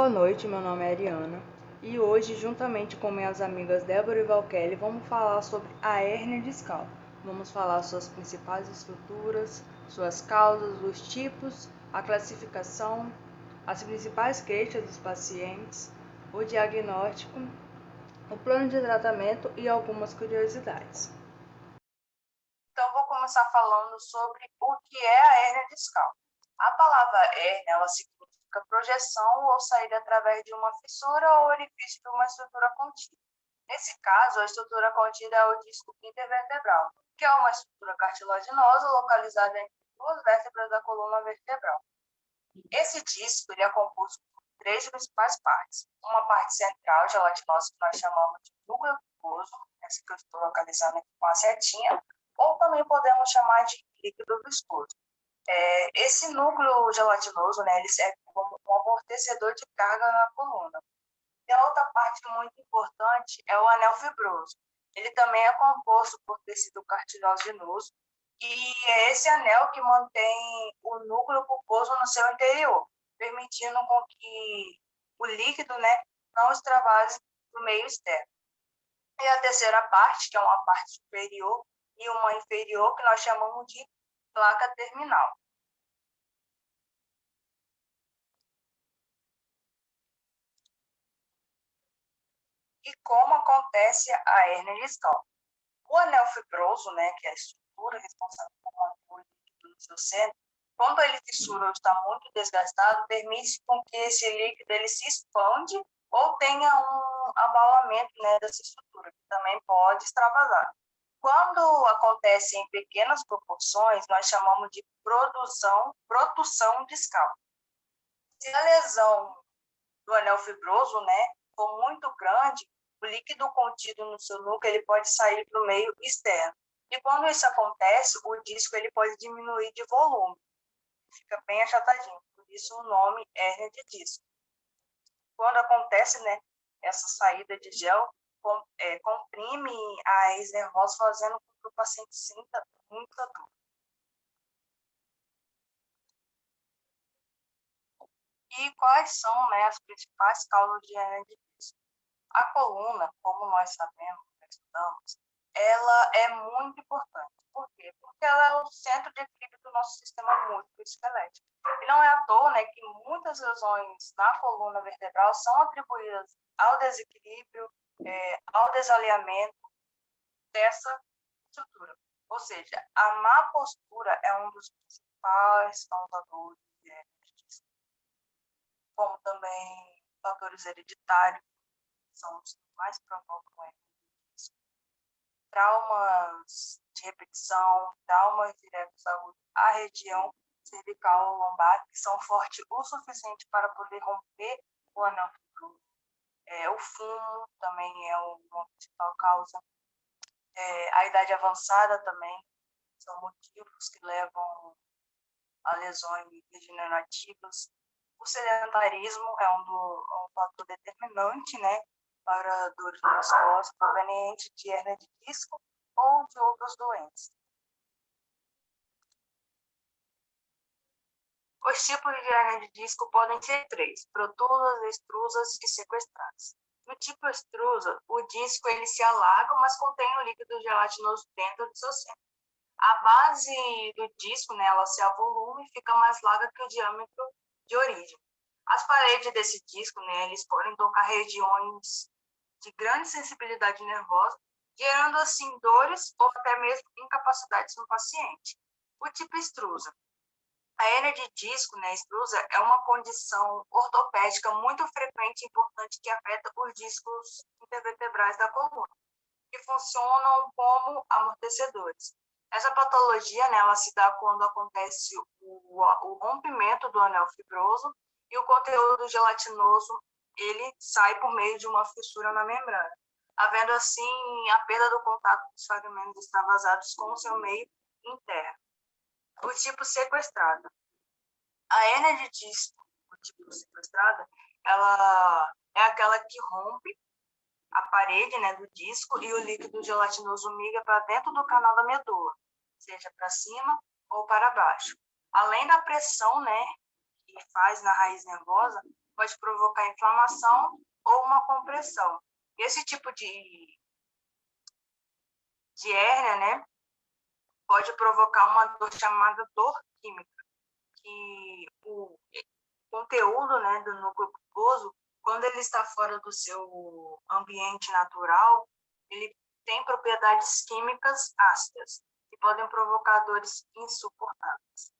Boa noite, meu nome é Ariana e hoje, juntamente com minhas amigas Débora e Valkelly, vamos falar sobre a hérnia discal. Vamos falar suas principais estruturas, suas causas, os tipos, a classificação, as principais queixas dos pacientes, o diagnóstico, o plano de tratamento e algumas curiosidades. Então, vou começar falando sobre o que é a hérnia discal. A palavra hérnia, ela significa projeção ou saída através de uma fissura ou orifício de uma estrutura contida. Nesse caso, a estrutura contida é o disco intervertebral, que é uma estrutura cartilaginosa localizada entre duas vértebras da coluna vertebral. Esse disco ele é composto por três principais partes. Uma parte central, gelatinosa, que nós chamamos de núcleo viscoso, essa que eu estou localizando aqui com a setinha, ou também podemos chamar de líquido viscoso. Esse núcleo gelatinoso, né, ele serve como um amortecedor de carga na coluna. E a outra parte muito importante é o anel fibroso. Ele também é composto por tecido cartilaginoso e é esse anel que mantém o núcleo pulposo no seu interior, permitindo com que o líquido, né, não extravase para o meio externo. E a terceira parte, que é uma parte superior e uma inferior, que nós chamamos de placa terminal. E como acontece a hérnia discal? O anel fibroso, né, que é a estrutura responsável por manter o líquido no seu centro, quando ele fissura ou está muito desgastado, permite com que esse líquido ele se expande ou tenha um abalamento, né, dessa estrutura, que também pode extravasar. Quando acontece em pequenas proporções, nós chamamos de protussão discal. Se a lesão do anel fibroso, né, for muito grande, o líquido contido no seu núcleo ele pode sair para o meio externo. E quando isso acontece, o disco ele pode diminuir de volume, fica bem achatadinho. Por isso o nome hérnia de disco. Quando acontece, né, essa saída de gel, comprime a raiz nervosa, fazendo com que o paciente sinta muita dor. E quais são, né, as principais causas de hérnia de disco? A coluna, como nós sabemos, estudamos, ela é muito importante. Por quê? Porque ela é o centro de equilíbrio do nosso sistema músculo-esquelético. E não é à toa, né, que muitas lesões na coluna vertebral são atribuídas ao desequilíbrio, ao desalinhamento dessa estrutura. Ou seja, a má postura é um dos principais causadores de hérnia de disco, como também fatores hereditários, são os que mais provocam hérnia de disco. Traumas de repetição, traumas diretos à região cervical ou lombar, que são fortes o suficiente para poder romper o anel fibroso. O fumo também é uma principal causa. A idade avançada também são motivos que levam a lesões degenerativas. O sedentarismo é um fator determinante, né, para dores nas costas provenientes de hérnia de disco ou de outras doenças. Os tipos de hérnia de disco podem ser três: protrusas, extrusas e sequestradas. No tipo extrusa, o disco ele se alarga, mas contém o líquido gelatinoso dentro do seu centro. A base do disco, né, ela se avoluma e fica mais larga que o diâmetro de origem. As paredes desse disco, né, eles podem tocar regiões de grande sensibilidade nervosa, gerando assim dores ou até mesmo incapacidades no paciente. O tipo extrusa. A hérnia de disco, né, extrusa, é uma condição ortopédica muito frequente e importante que afeta os discos intervertebrais da coluna, que funcionam como amortecedores. Essa patologia, né, ela se dá quando acontece o rompimento do anel fibroso e o conteúdo gelatinoso ele sai por meio de uma fissura na membrana, havendo assim a perda do contato dos fragmentos extravasados com o seu meio interno. O tipo sequestrado. A hérnia de disco, o tipo sequestrada, ela é aquela que rompe a parede, né, do disco e o líquido gelatinoso migra para dentro do canal da medula, seja para cima ou para baixo. Além da pressão, né, que faz na raiz nervosa, pode provocar inflamação ou uma compressão. Esse tipo de hérnia, né, pode provocar uma dor chamada dor química, que o conteúdo, né, do núcleo pulposo, quando ele está fora do seu ambiente natural, ele tem propriedades químicas ácidas, que podem provocar dores insuportáveis.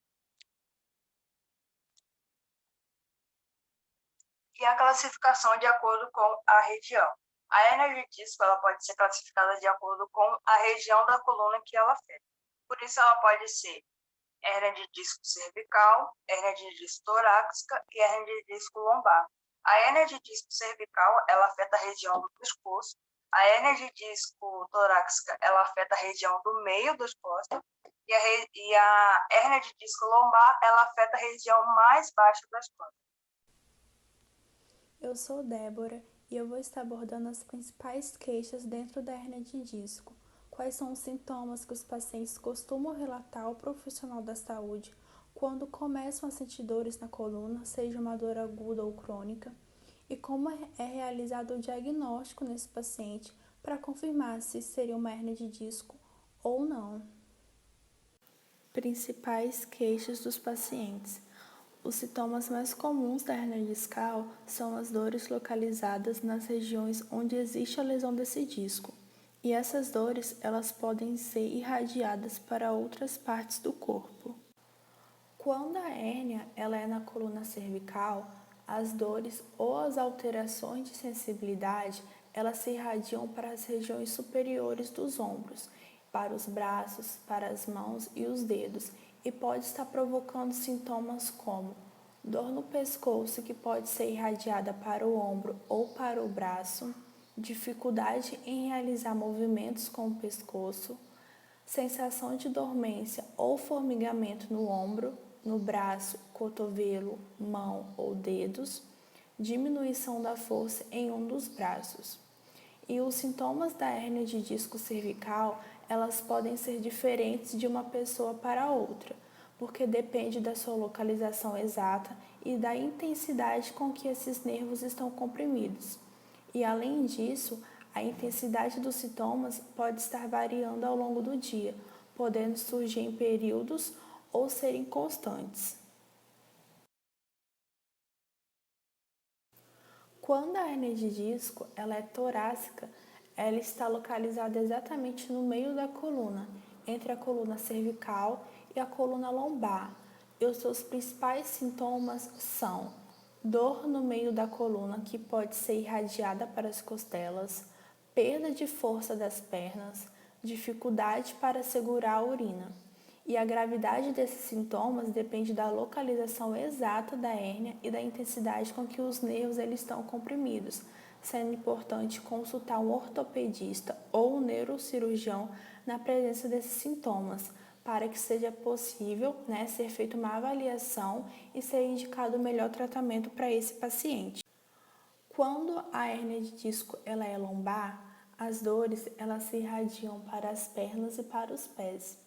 E a classificação de acordo com a região. A hérnia de disco ela pode ser classificada de acordo com a região da coluna que ela afeta. Por isso, ela pode ser hérnia de disco cervical, hérnia de disco torácica e hérnia de disco lombar. A hérnia de disco cervical ela afeta a região do pescoço. A hérnia de disco torácica ela afeta a região do meio das costas. E a hérnia de disco lombar ela afeta a região mais baixa das costas. Eu sou Débora e eu vou estar abordando as principais queixas dentro da hérnia de disco. Quais são os sintomas que os pacientes costumam relatar ao profissional da saúde quando começam a sentir dores na coluna, seja uma dor aguda ou crônica, e como é realizado o diagnóstico nesse paciente para confirmar se seria uma hérnia de disco ou não. Principais queixas dos pacientes. Os sintomas mais comuns da hérnia discal são as dores localizadas nas regiões onde existe a lesão desse disco. E essas dores, elas podem ser irradiadas para outras partes do corpo. Quando a hérnia ela é na coluna cervical, as dores ou as alterações de sensibilidade, elas se irradiam para as regiões superiores dos ombros, para os braços, para as mãos e os dedos, e pode estar provocando sintomas como dor no pescoço, que pode ser irradiada para o ombro ou para o braço, dificuldade em realizar movimentos com o pescoço, sensação de dormência ou formigamento no ombro, no braço, cotovelo, mão ou dedos, diminuição da força em um dos braços. E os sintomas da hérnia de disco cervical, elas podem ser diferentes de uma pessoa para outra, porque depende da sua localização exata e da intensidade com que esses nervos estão comprimidos. E além disso, a intensidade dos sintomas pode estar variando ao longo do dia, podendo surgir em períodos ou serem constantes. Quando a hérnia de disco ela é torácica, ela está localizada exatamente no meio da coluna, entre a coluna cervical e a coluna lombar. E os seus principais sintomas são dor no meio da coluna, que pode ser irradiada para as costelas, perda de força das pernas, dificuldade para segurar a urina. E a gravidade desses sintomas depende da localização exata da hérnia e da intensidade com que os nervos eles estão comprimidos, sendo importante consultar um ortopedista ou um neurocirurgião na presença desses sintomas, para que seja possível ser feita uma avaliação e ser indicado o melhor tratamento para esse paciente. Quando a hérnia de disco ela é lombar, as dores elas se irradiam para as pernas e para os pés.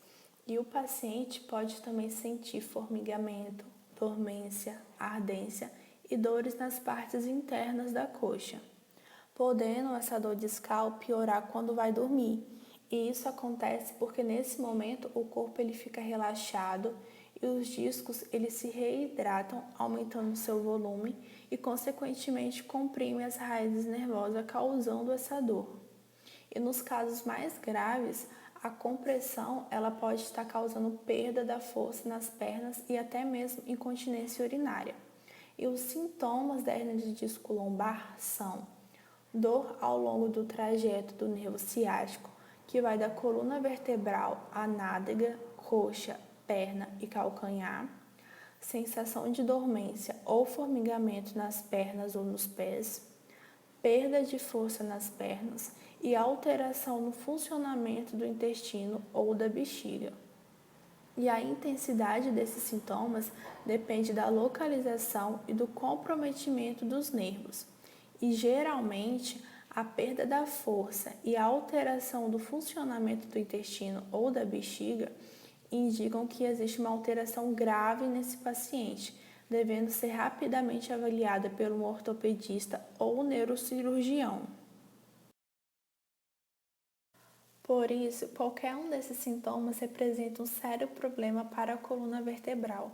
E o paciente pode também sentir formigamento, dormência, ardência e dores nas partes internas da coxa, podendo essa dor discal piorar quando vai dormir. E isso acontece porque nesse momento o corpo ele fica relaxado e os discos eles se reidratam, aumentando seu volume e consequentemente comprimem as raízes nervosas, causando essa dor. E nos casos mais graves, a compressão ela pode estar causando perda da força nas pernas e até mesmo incontinência urinária. E os sintomas da hérnia de disco lombar são dor ao longo do trajeto do nervo ciático, que vai da coluna vertebral à nádega, coxa, perna e calcanhar, sensação de dormência ou formigamento nas pernas ou nos pés, perda de força nas pernas e alteração no funcionamento do intestino ou da bexiga. E a intensidade desses sintomas depende da localização e do comprometimento dos nervos. E geralmente, a perda da força e a alteração do funcionamento do intestino ou da bexiga indicam que existe uma alteração grave nesse paciente, devendo ser rapidamente avaliada por um ortopedista ou neurocirurgião. Por isso, qualquer um desses sintomas representa um sério problema para a coluna vertebral.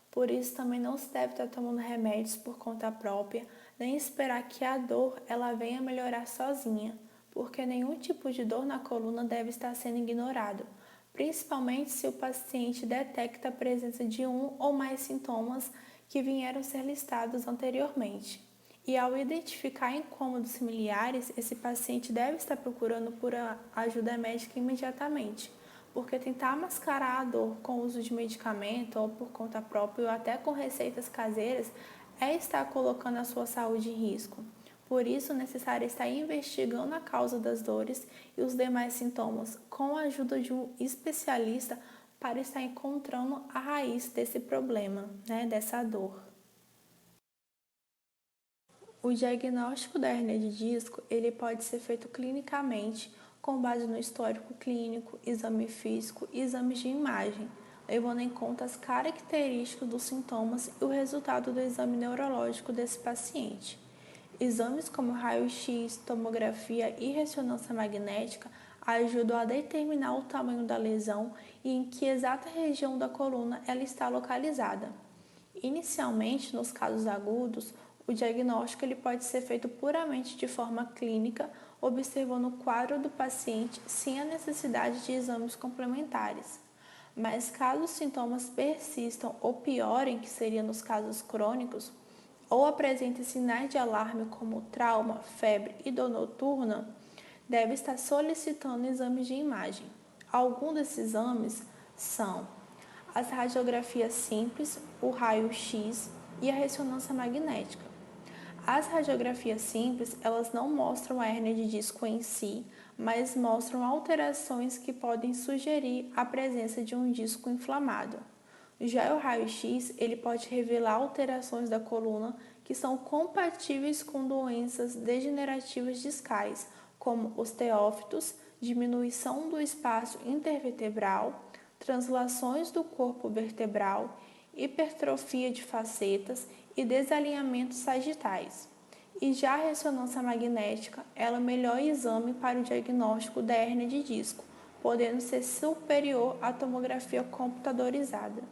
Por isso, também não se deve estar tomando remédios por conta própria, nem esperar que a dor ela venha melhorar sozinha, porque nenhum tipo de dor na coluna deve estar sendo ignorado, principalmente se o paciente detecta a presença de um ou mais sintomas que vieram ser listados anteriormente. E ao identificar incômodos familiares, esse paciente deve estar procurando por ajuda médica imediatamente, porque tentar mascarar a dor com o uso de medicamento ou por conta própria ou até com receitas caseiras é estar colocando a sua saúde em risco. Por isso, é necessário estar investigando a causa das dores e os demais sintomas com a ajuda de um especialista para estar encontrando a raiz desse problema, dessa dor. O diagnóstico da hérnia de disco ele pode ser feito clinicamente com base no histórico clínico, exame físico e exames de imagem, levando em conta as características dos sintomas e o resultado do exame neurológico desse paciente. Exames como raio-x, tomografia e ressonância magnética ajudam a determinar o tamanho da lesão e em que exata região da coluna ela está localizada. Inicialmente, nos casos agudos, o diagnóstico ele pode ser feito puramente de forma clínica, observando o quadro do paciente sem a necessidade de exames complementares. Mas caso os sintomas persistam ou piorem, que seria nos casos crônicos, ou apresentem sinais de alarme como trauma, febre e dor noturna, deve estar solicitando exames de imagem. Alguns desses exames são as radiografias simples, o raio-x e a ressonância magnética. As radiografias simples, elas não mostram a hérnia de disco em si, mas mostram alterações que podem sugerir a presença de um disco inflamado. Já o raio-x, ele pode revelar alterações da coluna que são compatíveis com doenças degenerativas discais, como osteófitos, diminuição do espaço intervertebral, translações do corpo vertebral, hipertrofia de facetas e desalinhamentos sagitais. E já a ressonância magnética, ela é o melhor exame para o diagnóstico da hérnia de disco, podendo ser superior à tomografia computadorizada.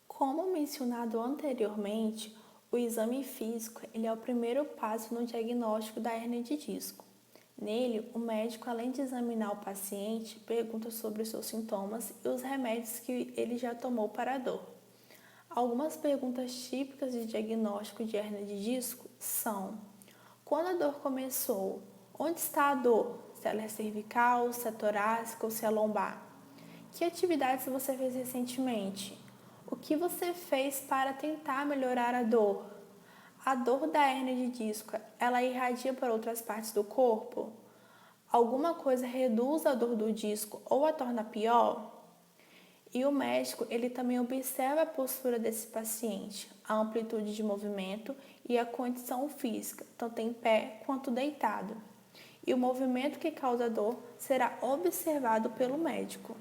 Como mencionado anteriormente, o exame físico ele é o primeiro passo no diagnóstico da hérnia de disco. Nele, o médico, além de examinar o paciente, pergunta sobre os seus sintomas e os remédios que ele já tomou para a dor. Algumas perguntas típicas de diagnóstico de hérnia de disco são: quando a dor começou? Onde está a dor? Se ela é cervical, se é torácica ou se é lombar? Que atividades você fez recentemente? O que você fez para tentar melhorar a dor? A dor da hérnia de disco, ela irradia para outras partes do corpo? Alguma coisa reduz a dor do disco ou a torna pior? E o médico, ele também observa a postura desse paciente, a amplitude de movimento e a condição física, tanto em pé quanto deitado. E o movimento que causa dor será observado pelo médico.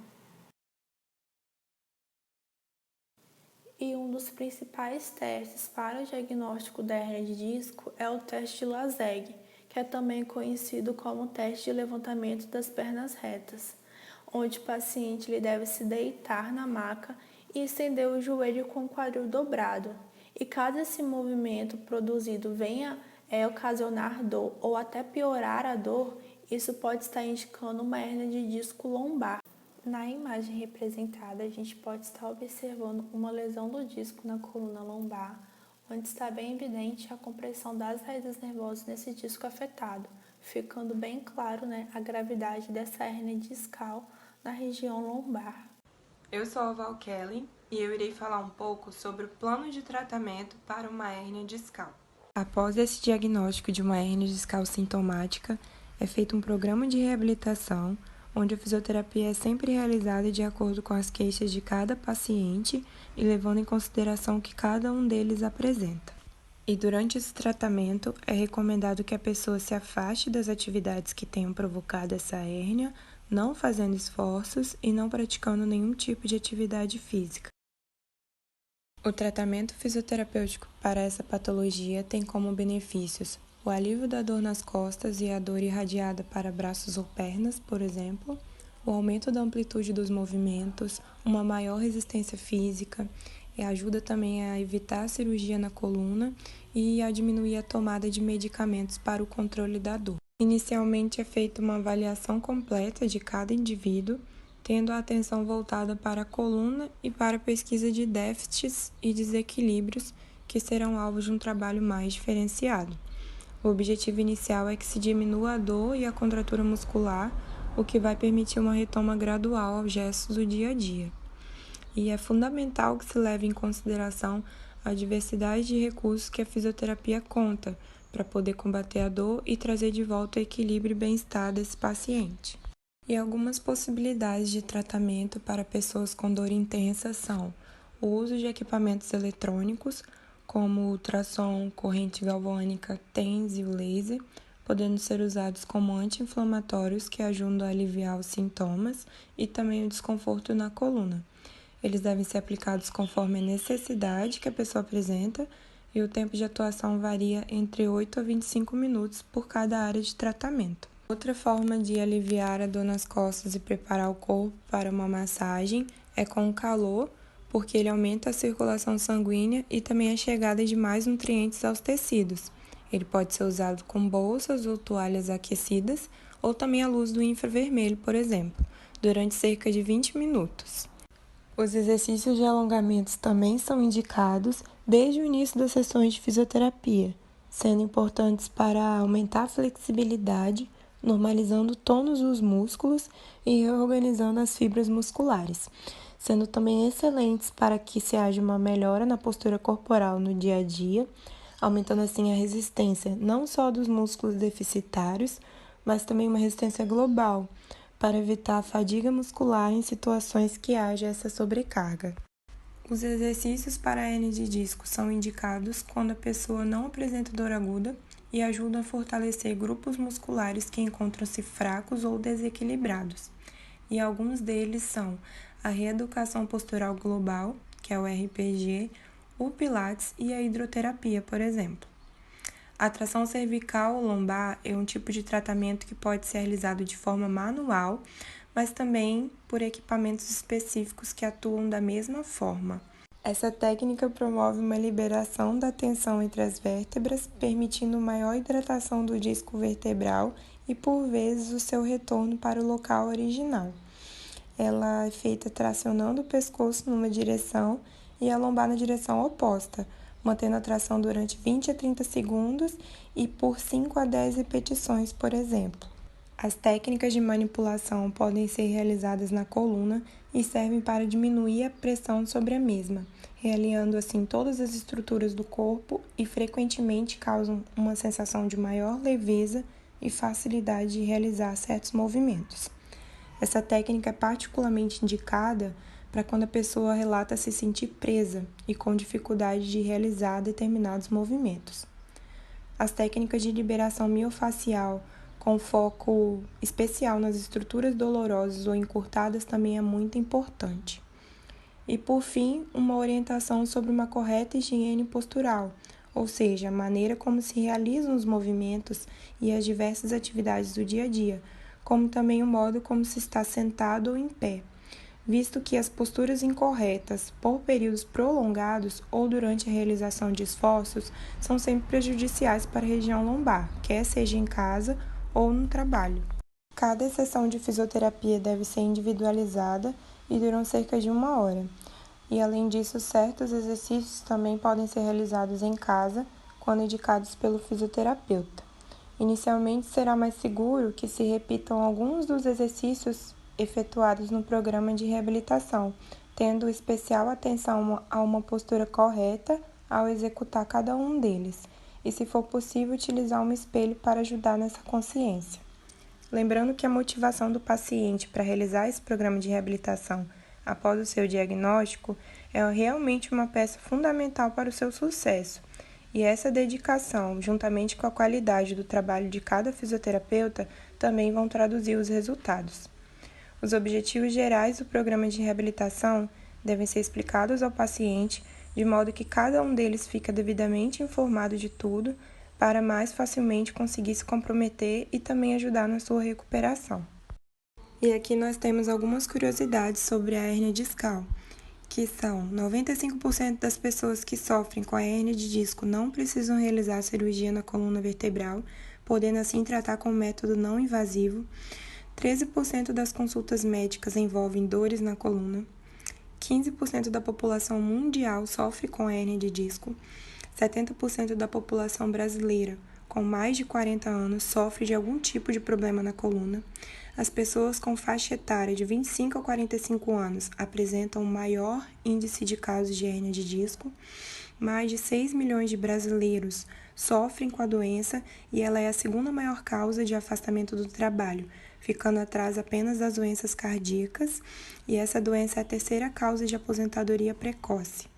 E um dos principais testes para o diagnóstico da hérnia de disco é o teste de Lassègue, que é também conhecido como teste de levantamento das pernas retas, onde o paciente ele deve se deitar na maca e estender o joelho com o quadril dobrado. E caso esse movimento produzido venha ocasionar dor ou até piorar a dor, isso pode estar indicando uma hérnia de disco lombar. Na imagem representada, a gente pode estar observando uma lesão do disco na coluna lombar, onde está bem evidente a compressão das raízes nervosas nesse disco afetado, ficando bem claro a gravidade dessa hérnia discal na região lombar. Eu sou a Val Kelly e eu irei falar um pouco sobre o plano de tratamento para uma hérnia discal. Após esse diagnóstico de uma hérnia discal sintomática, é feito um programa de reabilitação, onde a fisioterapia é sempre realizada de acordo com as queixas de cada paciente e levando em consideração o que cada um deles apresenta. E durante esse tratamento, é recomendado que a pessoa se afaste das atividades que tenham provocado essa hérnia, não fazendo esforços e não praticando nenhum tipo de atividade física. O tratamento fisioterapêutico para essa patologia tem como benefícios o alívio da dor nas costas e a dor irradiada para braços ou pernas, por exemplo, o aumento da amplitude dos movimentos, uma maior resistência física, e ajuda também a evitar a cirurgia na coluna e a diminuir a tomada de medicamentos para o controle da dor. Inicialmente é feita uma avaliação completa de cada indivíduo, tendo a atenção voltada para a coluna e para a pesquisa de déficits e desequilíbrios que serão alvos de um trabalho mais diferenciado. O objetivo inicial é que se diminua a dor e a contratura muscular, o que vai permitir uma retoma gradual aos gestos do dia a dia. E é fundamental que se leve em consideração a diversidade de recursos que a fisioterapia conta para poder combater a dor e trazer de volta o equilíbrio e bem-estar desse paciente. E algumas possibilidades de tratamento para pessoas com dor intensa são o uso de equipamentos eletrônicos, como o ultrassom, corrente galvânica, TENS e o laser, podendo ser usados como anti-inflamatórios que ajudam a aliviar os sintomas e também o desconforto na coluna. Eles devem ser aplicados conforme a necessidade que a pessoa apresenta e o tempo de atuação varia entre 8 a 25 minutos por cada área de tratamento. Outra forma de aliviar a dor nas costas e preparar o corpo para uma massagem é com o calor, porque ele aumenta a circulação sanguínea e também a chegada de mais nutrientes aos tecidos. Ele pode ser usado com bolsas ou toalhas aquecidas ou também à luz do infravermelho, por exemplo, durante cerca de 20 minutos. Os exercícios de alongamentos também são indicados desde o início das sessões de fisioterapia, sendo importantes para aumentar a flexibilidade, normalizando o tônus dos músculos e reorganizando as fibras musculares, sendo também excelentes para que se haja uma melhora na postura corporal no dia a dia, aumentando assim a resistência não só dos músculos deficitários, mas também uma resistência global, para evitar a fadiga muscular em situações que haja essa sobrecarga. Os exercícios para a hernia de disco são indicados quando a pessoa não apresenta dor aguda e ajudam a fortalecer grupos musculares que encontram-se fracos ou desequilibrados. E alguns deles são a reeducação postural global, que é o RPG, o Pilates e a hidroterapia, por exemplo. A tração cervical ou lombar é um tipo de tratamento que pode ser realizado de forma manual, mas também por equipamentos específicos que atuam da mesma forma. Essa técnica promove uma liberação da tensão entre as vértebras, permitindo maior hidratação do disco vertebral e, por vezes, o seu retorno para o local original. Ela é feita tracionando o pescoço numa direção e a lombar na direção oposta, mantendo a tração durante 20 a 30 segundos e por 5 a 10 repetições, por exemplo. As técnicas de manipulação podem ser realizadas na coluna e servem para diminuir a pressão sobre a mesma, realinhando assim todas as estruturas do corpo e frequentemente causam uma sensação de maior leveza e facilidade de realizar certos movimentos. Essa técnica é particularmente indicada para quando a pessoa relata se sentir presa e com dificuldade de realizar determinados movimentos. As técnicas de liberação miofascial, com foco especial nas estruturas dolorosas ou encurtadas, também é muito importante. E, por fim, uma orientação sobre uma correta higiene postural, ou seja, a maneira como se realizam os movimentos e as diversas atividades do dia a dia, como também o modo como se está sentado ou em pé, visto que as posturas incorretas por períodos prolongados ou durante a realização de esforços são sempre prejudiciais para a região lombar, quer seja em casa ou no trabalho. Cada sessão de fisioterapia deve ser individualizada e duram cerca de 1 hora. E, além disso, certos exercícios também podem ser realizados em casa, quando indicados pelo fisioterapeuta. Inicialmente, será mais seguro que se repitam alguns dos exercícios efetuados no programa de reabilitação, tendo especial atenção a uma postura correta ao executar cada um deles, e, se for possível, utilizar um espelho para ajudar nessa consciência. Lembrando que a motivação do paciente para realizar esse programa de reabilitação após o seu diagnóstico é realmente uma peça fundamental para o seu sucesso. E essa dedicação, juntamente com a qualidade do trabalho de cada fisioterapeuta, também vão traduzir os resultados. Os objetivos gerais do programa de reabilitação devem ser explicados ao paciente de modo que cada um deles fica devidamente informado de tudo para mais facilmente conseguir se comprometer e também ajudar na sua recuperação. E aqui nós temos algumas curiosidades sobre a hérnia discal, que são 95% das pessoas que sofrem com a hérnia de disco não precisam realizar cirurgia na coluna vertebral, podendo assim tratar com um método não invasivo. 13% das consultas médicas envolvem dores na coluna. 15% da população mundial sofre com hérnia de disco. 70% da população brasileira com mais de 40 anos sofre de algum tipo de problema na coluna. As pessoas com faixa etária de 25 a 45 anos apresentam o maior índice de casos de hérnia de disco. Mais de 6 milhões de brasileiros sofrem com a doença e ela é a segunda maior causa de afastamento do trabalho, ficando atrás apenas das doenças cardíacas, e essa doença é a terceira causa de aposentadoria precoce.